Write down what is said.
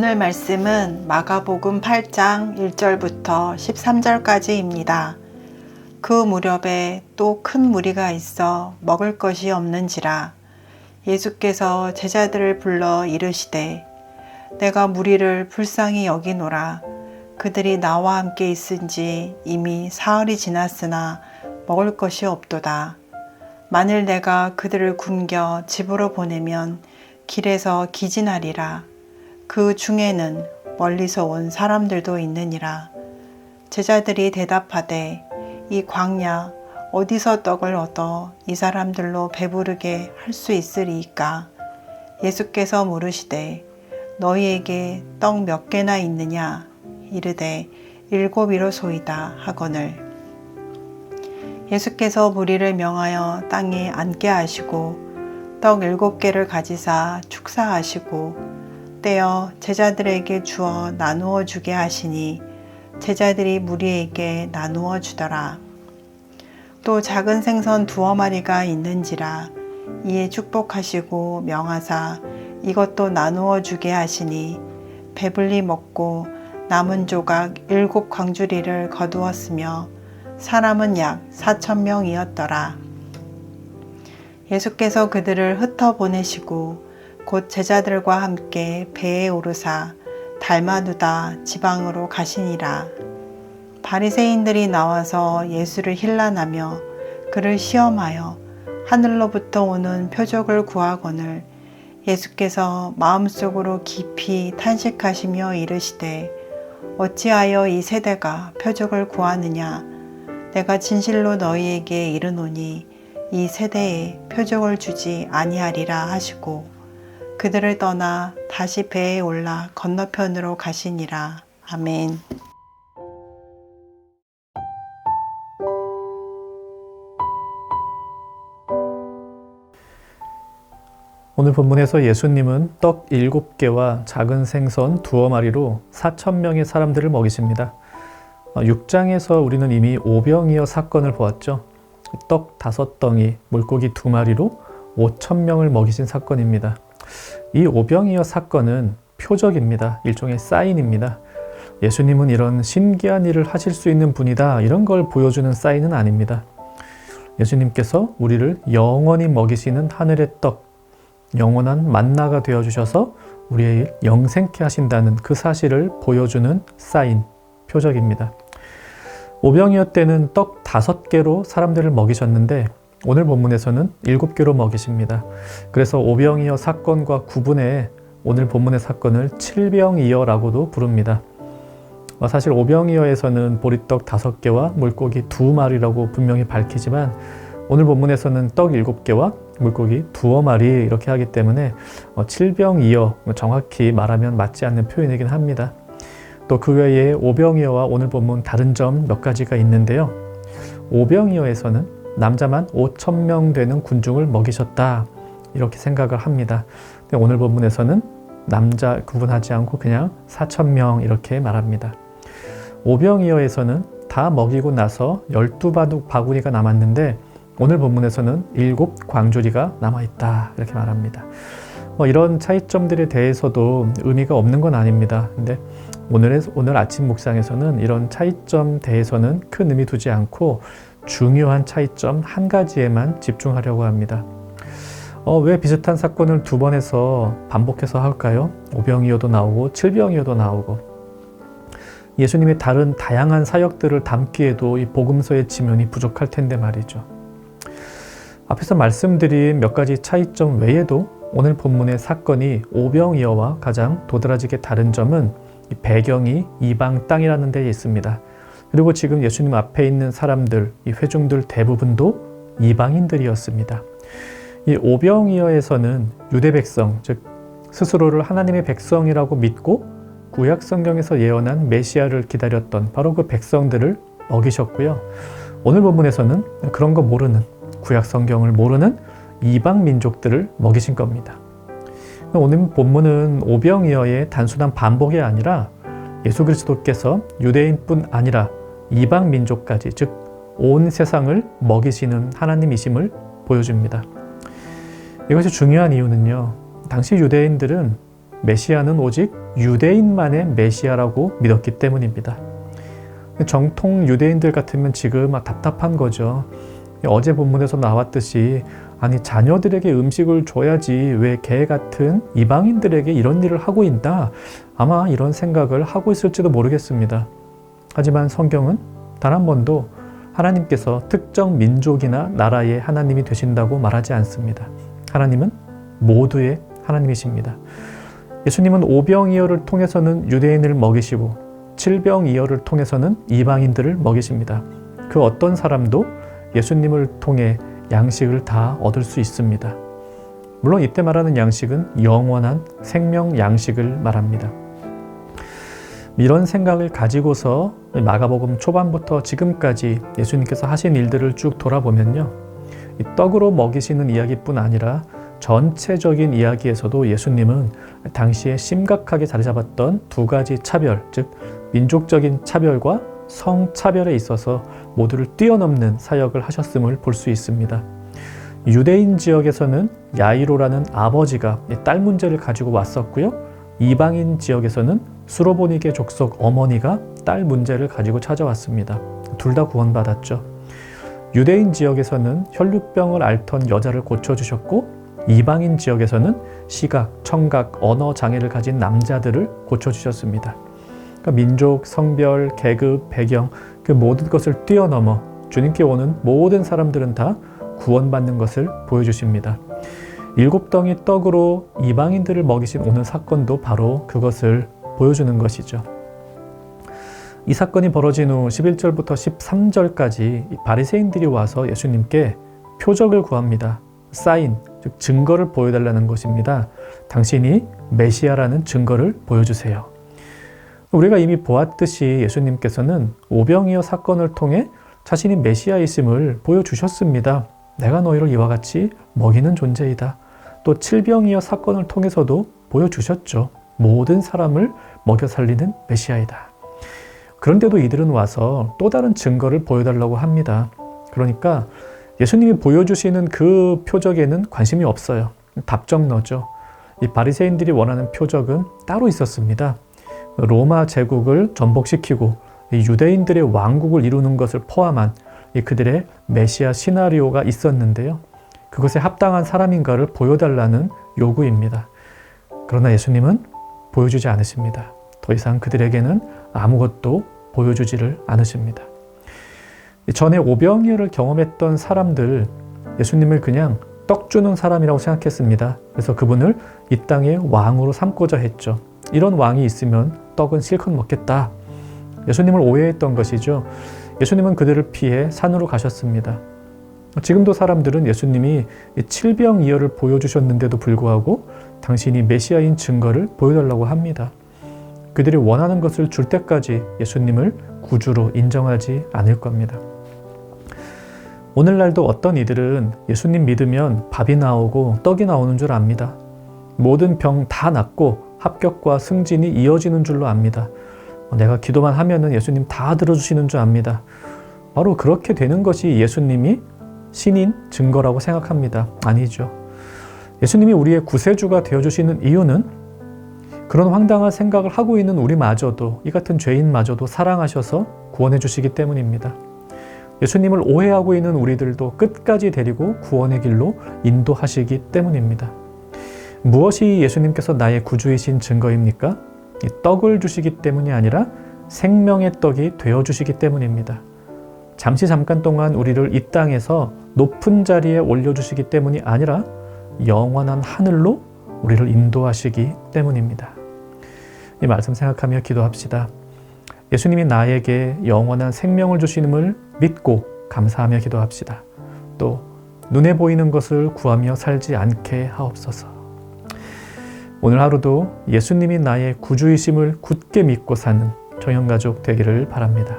오늘 말씀은 마가복음 8장 1절부터 13절까지입니다. 그 무렵에 또 큰 무리가 있어 먹을 것이 없는지라 예수께서 제자들을 불러 이르시되 내가 무리를 불쌍히 여기노라. 그들이 나와 함께 있은지 이미 사흘이 지났으나 먹을 것이 없도다. 만일 내가 그들을 굶겨 집으로 보내면 길에서 기진하리라. 그 중에는 멀리서 온 사람들도 있느니라. 제자들이 대답하되 이 광야 어디서 떡을 얻어 이 사람들로 배부르게 할 수 있으리이까? 예수께서 물으시되 너희에게 떡 몇 개나 있느냐? 이르되 7이로소이다 하거늘. 예수께서 무리를 명하여 땅에 앉게 하시고 떡 7개를 가지사 축사하시고 떼어 제자들에게 주어 나누어 주게 하시니 제자들이 무리에게 나누어 주더라. 또 작은 생선 2마리가 있는지라 이에 축복하시고 명하사 이것도 나누어 주게 하시니 배불리 먹고 남은 조각 7 광주리를 거두었으며 사람은 약 4,000명이었더라. 예수께서 그들을 흩어 보내시고 곧 제자들과 함께 배에 오르사 달마누다 지방으로 가시니라. 바리새인들이 나와서 예수를 힐난하며 그를 시험하여 하늘로부터 오는 표적을 구하거늘 예수께서 마음속으로 깊이 탄식하시며 이르시되 어찌하여 이 세대가 표적을 구하느냐? 내가 진실로 너희에게 이르노니 이 세대에 표적을 주지 아니하리라 하시고 그들을 떠나 다시 배에 올라 건너편으로 가시니라. 아멘. 오늘 본문에서 예수님은 떡 7개와 작은 생선 2마리로 4,000명의 사람들을 먹이십니다. 6장에서 우리는 이미 오병이어 사건을 보았죠. 떡 5덩이, 물고기 2마리로 5,000명을 먹이신 사건입니다. 이 오병이어 사건은 표적입니다. 일종의 사인입니다. 예수님은 이런 신기한 일을 하실 수 있는 분이다, 이런 걸 보여주는 사인은 아닙니다. 예수님께서 우리를 영원히 먹이시는 하늘의 떡, 영원한 만나가 되어주셔서 우리의 일 영생케 하신다는 그 사실을 보여주는 사인, 표적입니다. 오병이어 때는 떡 5개로 사람들을 먹이셨는데 오늘 본문에서는 7개로 먹이십니다. 그래서 오병이어 사건과 구분해 오늘 본문의 사건을 칠병이어라고도 부릅니다. 사실 오병이어에서는 보리떡 5개와 물고기 2마리라고 분명히 밝히지만 오늘 본문에서는 떡 7개와 물고기 2마리 이렇게 하기 때문에 칠병이어, 정확히 말하면 맞지 않는 표현이긴 합니다. 또 그 외에 오병이어와 오늘 본문 다른 점 몇 가지가 있는데요. 오병이어에서는 남자만 5,000명 되는 군중을 먹이셨다, 이렇게 생각을 합니다. 근데 오늘 본문에서는 남자 구분하지 않고 그냥 4,000명 이렇게 말합니다. 오병이어에서는 다 먹이고 나서 12바구니가 남았는데 오늘 본문에서는 7 광주리가 남아있다, 이렇게 말합니다. 이런 차이점들에 대해서도 의미가 없는 건 아닙니다. 근데 오늘 아침 묵상에서는 이런 차이점 대해서는 큰 의미 두지 않고 중요한 차이점 한 가지에만 집중하려고 합니다. 왜 비슷한 사건을 2번 해서 반복해서 할까요? 오병이어도 나오고 칠병이어도 나오고. 예수님의 다른 다양한 사역들을 담기에도 이 복음서의 지면이 부족할 텐데 말이죠. 앞에서 말씀드린 몇 가지 차이점 외에도 오늘 본문의 사건이 오병이어와 가장 도드라지게 다른 점은 이 배경이 이방 땅이라는 데에 있습니다. 그리고 지금 예수님 앞에 있는 사람들, 이 회중들 대부분도 이방인들이었습니다. 이 오병이어에서는 유대 백성, 즉 스스로를 하나님의 백성이라고 믿고 구약 성경에서 예언한 메시아를 기다렸던 바로 그 백성들을 먹이셨고요. 오늘 본문에서는 그런 거 모르는, 구약 성경을 모르는 이방 민족들을 먹이신 겁니다. 오늘 본문은 오병이어의 단순한 반복이 아니라 예수 그리스도께서 유대인뿐 아니라 이방 민족까지, 즉 온 세상을 먹이시는 하나님이심을 보여줍니다. 이것이 중요한 이유는요, 당시 유대인들은 메시아는 오직 유대인만의 메시아라고 믿었기 때문입니다. 정통 유대인들 같으면 지금 답답한 거죠. 어제 본문에서 나왔듯이 아니 자녀들에게 음식을 줘야지 왜 개 같은 이방인들에게 이런 일을 하고 있나, 아마 이런 생각을 하고 있을지도 모르겠습니다. 하지만 성경은 단 한 번도 하나님께서 특정 민족이나 나라의 하나님이 되신다고 말하지 않습니다. 하나님은 모두의 하나님이십니다. 예수님은 오병이어를 통해서는 유대인을 먹이시고 칠병이어를 통해서는 이방인들을 먹이십니다. 그 어떤 사람도 예수님을 통해 양식을 다 얻을 수 있습니다. 물론 이때 말하는 양식은 영원한 생명 양식을 말합니다. 이런 생각을 가지고서 마가복음 초반부터 지금까지 예수님께서 하신 일들을 쭉 돌아보면요, 이 떡으로 먹이시는 이야기뿐 아니라 전체적인 이야기에서도 예수님은 당시에 심각하게 자리 잡았던 두 가지 차별, 즉 민족적인 차별과 성차별에 있어서 모두를 뛰어넘는 사역을 하셨음을 볼 수 있습니다. 유대인 지역에서는 야이로라는 아버지가 딸 문제를 가지고 왔었고요. 이방인 지역에서는 수로보니게 족속 어머니가 딸 문제를 가지고 찾아왔습니다. 둘 다 구원받았죠. 유대인 지역에서는 혈루병을 앓던 여자를 고쳐주셨고, 이방인 지역에서는 시각, 청각, 언어 장애를 가진 남자들을 고쳐주셨습니다. 그러니까 민족, 성별, 계급, 배경 그 모든 것을 뛰어넘어 주님께 오는 모든 사람들은 다 구원받는 것을 보여주십니다. 7덩이 떡으로 이방인들을 먹이신 오늘 사건도 바로 그것을 보여주는 것이죠. 이 사건이 벌어진 후 11절부터 13절까지 바리새인들이 와서 예수님께 표적을 구합니다. 사인, 즉 증거를 보여달라는 것입니다. 당신이 메시아라는 증거를 보여주세요. 우리가 이미 보았듯이 예수님께서는 오병이어 사건을 통해 자신이 메시아이심을 보여주셨습니다. 내가 너희를 이와 같이 먹이는 존재이다. 또 칠병이어 사건을 통해서도 보여주셨죠. 모든 사람을 먹여 살리는 메시아이다. 그런데도 이들은 와서 또 다른 증거를 보여달라고 합니다. 그러니까 예수님이 보여주시는 그 표적에는 관심이 없어요. 답정너죠. 이 바리새인들이 원하는 표적은 따로 있었습니다. 로마 제국을 전복시키고 유대인들의 왕국을 이루는 것을 포함한 그들의 메시아 시나리오가 있었는데요. 그것에 합당한 사람인가를 보여달라는 요구입니다. 그러나 예수님은 보여주지 않으십니다. 더 이상 그들에게는 아무것도 보여주지를 않으십니다. 전에 오병이어를 경험했던 사람들, 예수님을 그냥 떡 주는 사람이라고 생각했습니다. 그래서 그분을 이 땅의 왕으로 삼고자 했죠. 이런 왕이 있으면 떡은 실컷 먹겠다. 예수님을 오해했던 것이죠. 예수님은 그들을 피해 산으로 가셨습니다. 지금도 사람들은 예수님이 칠병이어를 보여주셨는데도 불구하고 당신이 메시아인 증거를 보여달라고 합니다. 그들이 원하는 것을 줄 때까지 예수님을 구주로 인정하지 않을 겁니다. 오늘날도 어떤 이들은 예수님 믿으면 밥이 나오고 떡이 나오는 줄 압니다. 모든 병 다 낫고 합격과 승진이 이어지는 줄로 압니다. 내가 기도만 하면은 예수님 다 들어주시는 줄 압니다. 바로 그렇게 되는 것이 예수님이 신인 증거라고 생각합니다. 아니죠. 예수님이 우리의 구세주가 되어주시는 이유는 그런 황당한 생각을 하고 있는 우리마저도, 이 같은 죄인마저도 사랑하셔서 구원해 주시기 때문입니다. 예수님을 오해하고 있는 우리들도 끝까지 데리고 구원의 길로 인도하시기 때문입니다. 무엇이 예수님께서 나의 구주이신 증거입니까? 이 떡을 주시기 때문이 아니라 생명의 떡이 되어주시기 때문입니다. 잠깐 동안 우리를 이 땅에서 높은 자리에 올려주시기 때문이 아니라 영원한 하늘로 우리를 인도하시기 때문입니다. 이 말씀 생각하며 기도합시다. 예수님이 나에게 영원한 생명을 주시는을 믿고 감사하며 기도합시다. 또 눈에 보이는 것을 구하며 살지 않게 하옵소서. 오늘 하루도 예수님이 나의 구주이심을 굳게 믿고 사는 정형가족 되기를 바랍니다.